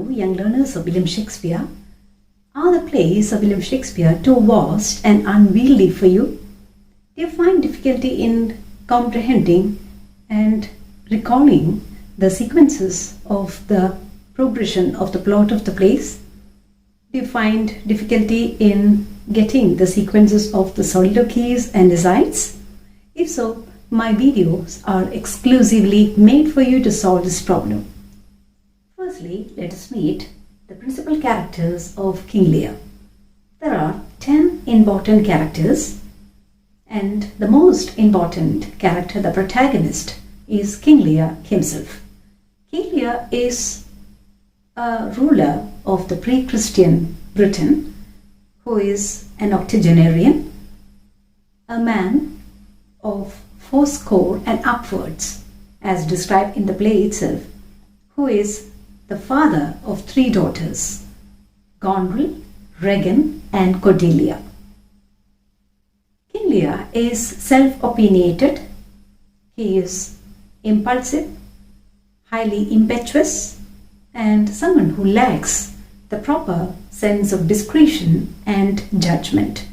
Hello, young learners of William Shakespeare. Are the plays of William Shakespeare too vast and unwieldy for you? Do you find difficulty in comprehending and recalling the sequences of the progression of the plot of the plays? Do you find difficulty in getting the sequences of the soliloquies and asides? If so, my videos are exclusively made for you to solve this problem. Firstly, let us meet the principal characters of King Lear. There are 10 important characters, and the most important character, the protagonist, is King Lear himself. King Lear is a ruler of the pre-Christian Britain who is an octogenarian, a man of 80 and upwards, as described in the play itself, who is the father of 3 daughters, Goneril, Regan and Cordelia. King Lear is self-opinionated, he is impulsive, highly impetuous, and someone who lacks the proper sense of discretion and judgment.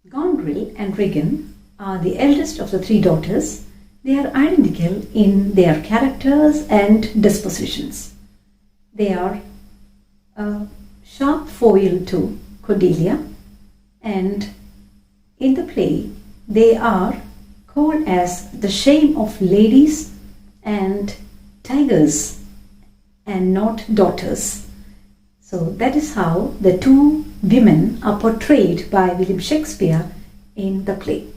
Goneril and Regan are the eldest of the 3 daughters. They are identical in their characters and dispositions. They are a sharp foil to Cordelia, and in the play they are called as the shame of ladies and tigers and not daughters. So that is how the 2 women are portrayed by William Shakespeare in the play.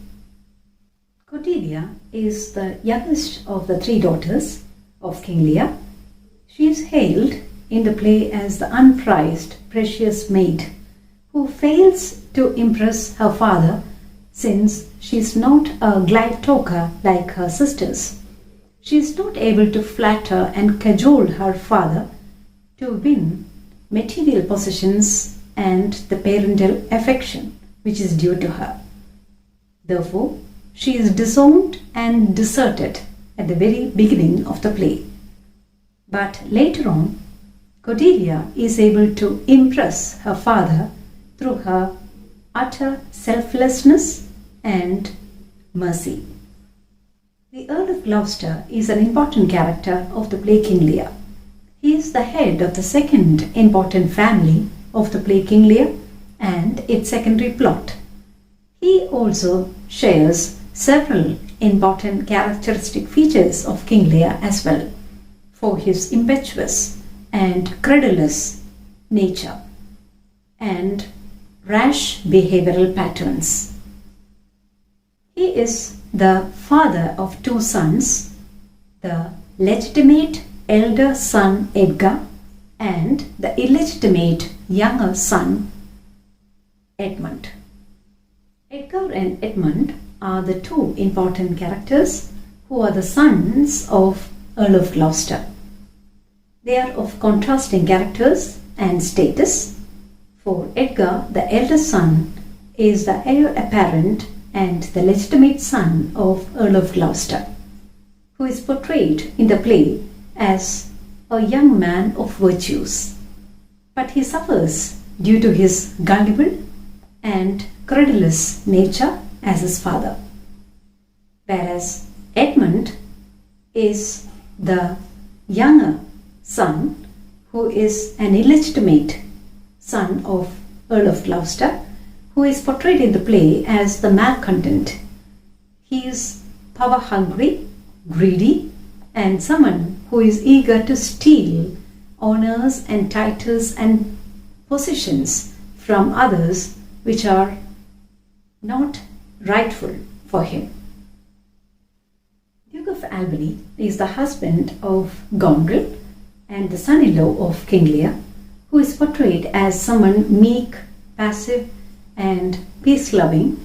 Cordelia is the youngest of the 3 daughters of King Lear. She is hailed in the play as the unprized, precious maid who fails to impress her father since she is not a glad talker like her sisters. She is not able to flatter and cajole her father to win material possessions and the parental affection which is due to her. Therefore, she is disowned and deserted at the very beginning of the play. But later on, Cordelia is able to impress her father through her utter selflessness and mercy. The Earl of Gloucester is an important character of the play King Lear. He is the head of the second important family of the play King Lear and its secondary plot. He also shares several important characteristic features of King Lear as well, for his impetuous and credulous nature and rash behavioral patterns. He is the father of 2 sons, the legitimate elder son Edgar and the illegitimate younger son Edmund. Edgar and Edmund are the 2 important characters who are the sons of Earl of Gloucester. They are of contrasting characters and status. For Edgar, the eldest son is the heir apparent and the legitimate son of Earl of Gloucester, who is portrayed in the play as a young man of virtues. But he suffers due to his gullible and credulous nature as his father. Whereas Edmund is the younger son who is an illegitimate son of Earl of Gloucester, who is portrayed in the play as the malcontent. He is power hungry, greedy, and someone who is eager to steal honors and titles and positions from others which are not rightful for him. Duke of Albany is the husband of Goneril and the son-in-law of King Lear, who is portrayed as someone meek, passive and peace-loving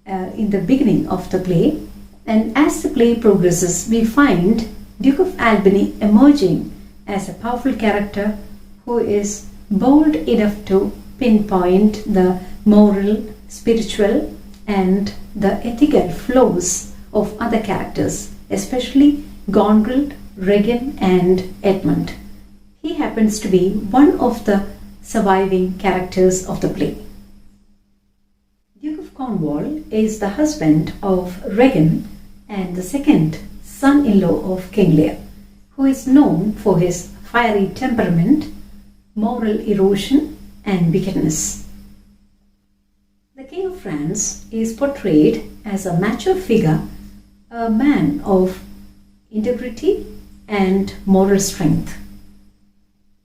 in the beginning of the play. And as the play progresses, we find Duke of Albany emerging as a powerful character who is bold enough to pinpoint the moral, spiritual and the ethical flaws of other characters, especially Goneril, Regan and Edmund. he happens to be one of the surviving characters of the play. Duke of Cornwall is the husband of Regan and the second son-in-law of King Lear, who is known for his fiery temperament, moral erosion, and wickedness. The King of France is portrayed as a mature figure, a man of integrity and moral strength.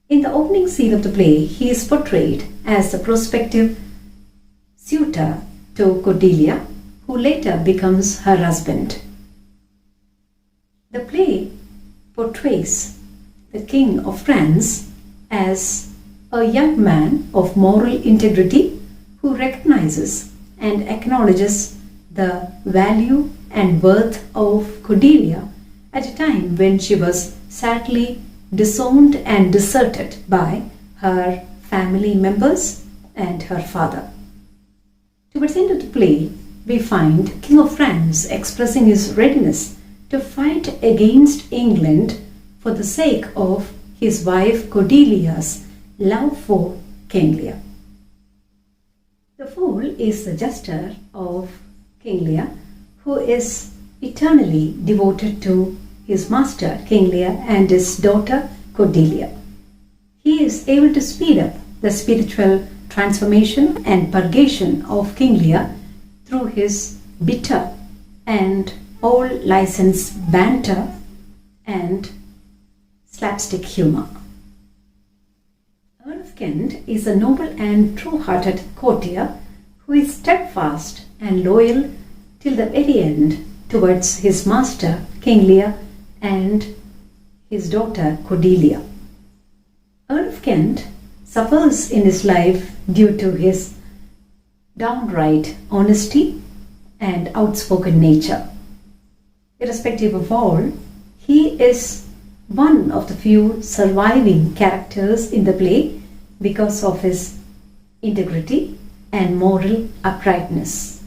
In the opening scene of the play, he is portrayed as the prospective suitor to Cordelia, who later becomes her husband. The play portrays the King of France as a young man of moral integrity who recognizes and acknowledges the value and worth of Cordelia at a time when she was sadly disowned and deserted by her family members and her father. Towards the end of the play, we find King of France expressing his readiness to fight against England for the sake of his wife Cordelia's love for King Lear. The fool is the jester of King Lear, who is eternally devoted to his master King Lear and his daughter Cordelia. He is able to speed up the spiritual transformation and purgation of King Lear through his bitter and all-licensed banter and slapstick humor. Earl of Kent is a noble and true-hearted courtier who is steadfast and loyal till the very end towards his master King Lear and his daughter Cordelia. Earl of Kent suffers in his life due to his downright honesty and outspoken nature. Irrespective of all, he is one of the few surviving characters in the play because of his integrity and moral uprightness.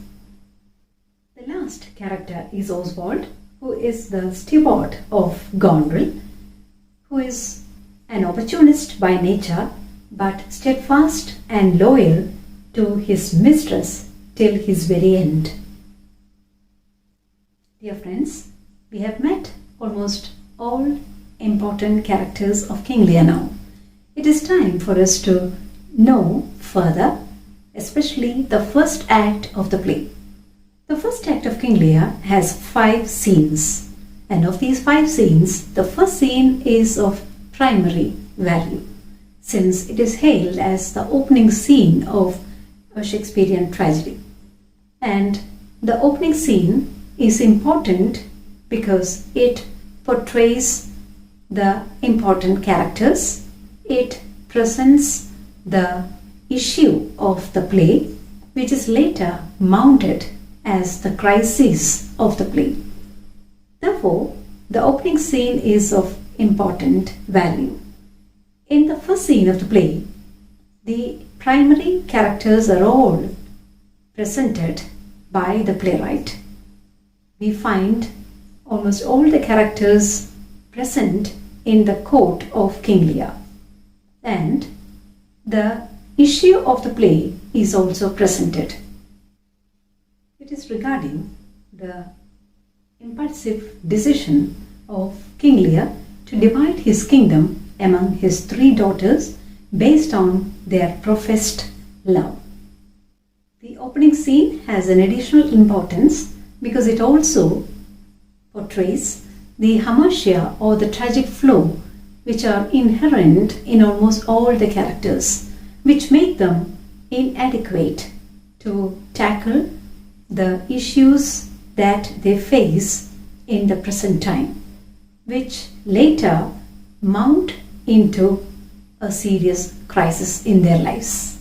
The last character is Oswald, who is the steward of Goneril, who is an opportunist by nature but steadfast and loyal to his mistress till his very end. Dear friends, we have met almost all important characters of King Lear now. It is time for us to know further, especially the first act of the play. The first act of King Lear has 5 scenes, and of these 5 scenes, the first scene is of primary value, since it is hailed as the opening scene of a Shakespearean tragedy. And the opening scene is important because it portrays the important characters, it presents the issue of the play, which is later mounted as the crisis of the play. Therefore, the opening scene is of important value. In the first scene of the play, the primary characters are all presented by the playwright. We find almost all the characters present in the court of King Lear, and the issue of the play is also presented. It is regarding the impulsive decision of King Lear to divide his kingdom among his 3 daughters based on their professed love. The opening scene has an additional importance because it also portrays the hamartia or the tragic flow which are inherent in almost all the characters, which make them inadequate to tackle the issues that they face in the present time, which later mount into a serious crisis in their lives.